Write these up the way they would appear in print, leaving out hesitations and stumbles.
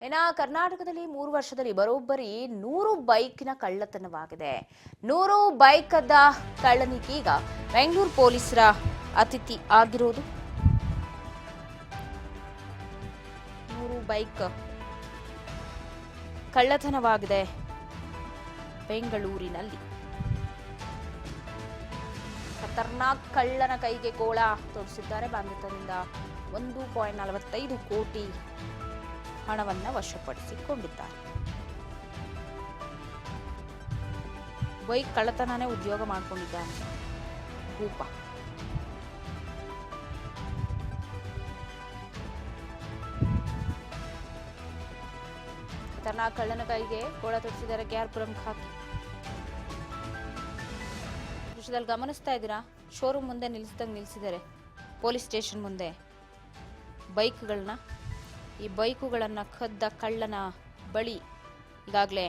ಕರ್ನಾಟಕದಲ್ಲಿ 3 ವರ್ಷದಲ್ಲಿ ಬರೋಬ್ಬರಿ 100 ಬೈಕ್ನ ಕಳ್ಳತನವಾಗಿದೆ. 100 ಬೈಕ್ದ ಕಳ್ಳನಿಗೀಗ ಬೆಂಗಳೂರು ಪೊಲೀಸರ ಅತಿಥಿ ಆಗಿರೋದು. 100 ಬೈಕ್ ಕಳ್ಳತನವಾಗಿದೆ ಬೆಂಗಳೂರಿನಲ್ಲಿ. ಖತರ್ನಾಕ್ ಕಳ್ಳನ ಕೈಗೆ ಗೋಳ ತೋರಿಸಿದ್ದಾರೆ. ಬಂಧಿತರಿಂದ 1.45 ಕೋಟಿ ಹಣವನ್ನು ವಶಪಡಿಸಿಕೊಂಡಿದ್ದಾರೆ. ಬೈಕ್ ಕಳ್ಳತನನೇ ಉದ್ಯೋಗ ಮಾಡಿಕೊಂಡಿದ್ದಾನೆ ಭೂಪ. ಖತರ್ನಾಕ್ ಕಳ್ಳನ ಕೈಗೆ ಗೋಳ ತೊಡಿಸಿದ್ದಾರೆ ಕೆಆರ್ಪುರಂ ಖಾಕಿ. ದೃಶ್ಯದಲ್ಲಿ ಗಮನಿಸ್ತಾ ಇದ್ದೀರಾ, ಶೋರೂಮ್ ಮುಂದೆ ನಿಲ್ಲಿಸಿದ್ದಾರೆ, ಪೊಲೀಸ್ ಸ್ಟೇಷನ್ ಮುಂದೆ ಬೈಕ್ಗಳನ್ನ. ಈ ಬೈಕುಗಳನ್ನು ಕದ್ದ ಕಳ್ಳನ ಬಳಿ ಈಗಾಗಲೇ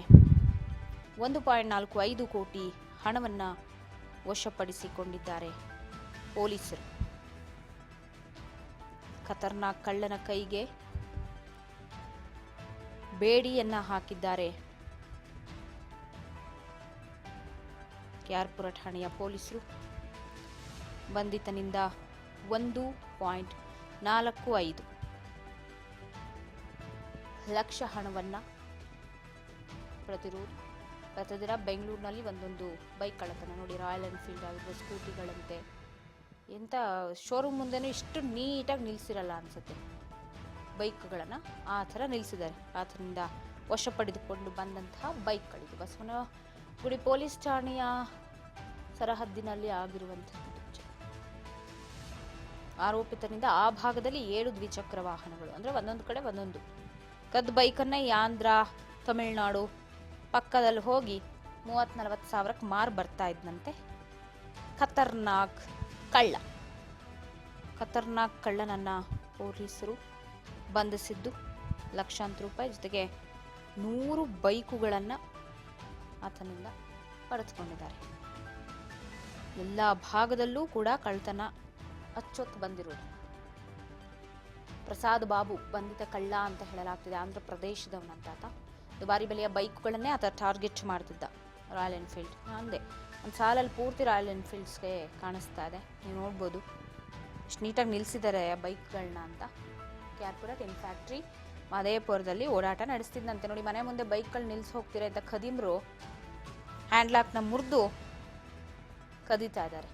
1.45 ಕೋಟಿ ಹಣವನ್ನು ವಶಪಡಿಸಿಕೊಂಡಿದ್ದಾರೆ ಪೊಲೀಸರು. ಖತರ್ನಾಕ್ ಕಳ್ಳನ ಕೈಗೆ ಬೇಡಿಯನ್ನ ಹಾಕಿದ್ದಾರೆ ಕೆಆರ್ಪುರ ಠಾಣೆಯ ಪೊಲೀಸರು. ಬಂಧಿತನಿಂದ 1.45 ಲಕ್ಷ ಹಣವನ್ನು ಪ್ರತಿದಿನ ಬೆಂಗಳೂರಿನಲ್ಲಿ ಒಂದೊಂದು ಬೈಕ್ ಕಳ್ಳತನ. ನೋಡಿ, ರಾಯಲ್ ಎನ್ಫೀಲ್ಡ್ ಆಗಿರುವ ಸ್ಕೂಟಿಗಳಂತೆ ಎಂಥ ಶೋರೂಮ್ ಮುಂದೆನೂ ಇಷ್ಟು ನೀಟಾಗಿ ನಿಲ್ಲಿಸಿರಲ್ಲ ಅನ್ಸುತ್ತೆ ಬೈಕ್ಗಳನ್ನು. ಆ ಥರ ನಿಲ್ಲಿಸಿದ್ದಾರೆ. ಆತನಿಂದ ವಶಪಡೆದುಕೊಂಡು ಬಂದಂತಹ ಬೈಕ್ಗಳಿದು ಬಸವನಗುಡಿ ಪೊಲೀಸ್ ಠಾಣೆಯ ಸರಹದ್ದಿನಲ್ಲಿ ಆಗಿರುವಂಥದ್ದು. ಆರೋಪಿತನಿಂದ ಆ ಭಾಗದಲ್ಲಿ 7 ದ್ವಿಚಕ್ರ ವಾಹನಗಳು, ಅಂದರೆ ಒಂದೊಂದು ಕಡೆ ಒಂದೊಂದು ಕದ್ದು ಬೈಕನ್ನ ಆಂಧ್ರ, ತಮಿಳುನಾಡು ಪಕ್ಕದಲ್ಲಿ ಹೋಗಿ 30-40 ಸಾವಿರಕ್ಕೆ ಮಾರು ಬರ್ತಾ ಇದ್ದಂತೆ ಖತರ್ನಾಕ್ ಕಳ್ಳನನ್ನ ಪೊಲೀಸರು ಬಂಧಿಸಿದ್ದು. ಲಕ್ಷಾಂತರ ರೂಪಾಯಿ ಜೊತೆಗೆ 100 ಬೈಕುಗಳನ್ನು ಆತನಿಂದ ಪಡೆದುಕೊಂಡಿದ್ದಾರೆ. ಎಲ್ಲ ಭಾಗದಲ್ಲೂ ಕೂಡ ಕಳ್ಳತನ ಅಚ್ಚೊತ್ತು ಬಂದಿರೋದು. ಪ್ರಸಾದ್ ಬಾಬು ಬಂಧಿತ ಕಳ್ಳ ಅಂತ ಹೇಳಲಾಗ್ತಿದೆ. ಆಂಧ್ರ ಪ್ರದೇಶದವನಂತ ಆತ. ದುಬಾರಿ ಬೆಲೆಯ ಬೈಕ್ಗಳನ್ನೇ ಆತ ಟಾರ್ಗೆಟ್ ಮಾಡ್ತಿದ್ದ. ರಾಯಲ್ ಎನ್ಫೀಲ್ಡ್ ಅಂದೆ ಒಂದು ಸಾಲಲ್ಲಿ ಪೂರ್ತಿ ರಾಯಲ್ ಎನ್ಫೀಲ್ಡ್ಸ್ಗೆ ಕಾಣಿಸ್ತಾ ಇದೆ. ನೀವು ನೋಡ್ಬೋದು ಎಷ್ಟು ನೀಟಾಗಿ ನಿಲ್ಲಿಸಿದ್ದಾರೆ ಬೈಕ್ಗಳನ್ನ ಅಂತ. ಕೆಆರ್ಪುರ ಟಿನ್ ಫ್ಯಾಕ್ಟ್ರಿ ಮಹದೇವಪುರದಲ್ಲಿ ಓಡಾಟ ನಡೆಸ್ತಿದ್ದಂತೆ. ನೋಡಿ, ಮನೆ ಮುಂದೆ ಬೈಕ್ಗಳು ನಿಲ್ಲಿಸಿ ಹೋಗ್ತಿರೋ ಅಂತ ಖದೀಮ್ರು ಹ್ಯಾಂಡ್ಲಾಕ್ನ ಮುರಿದು ಕದೀತಾ ಇದ್ದಾರೆ.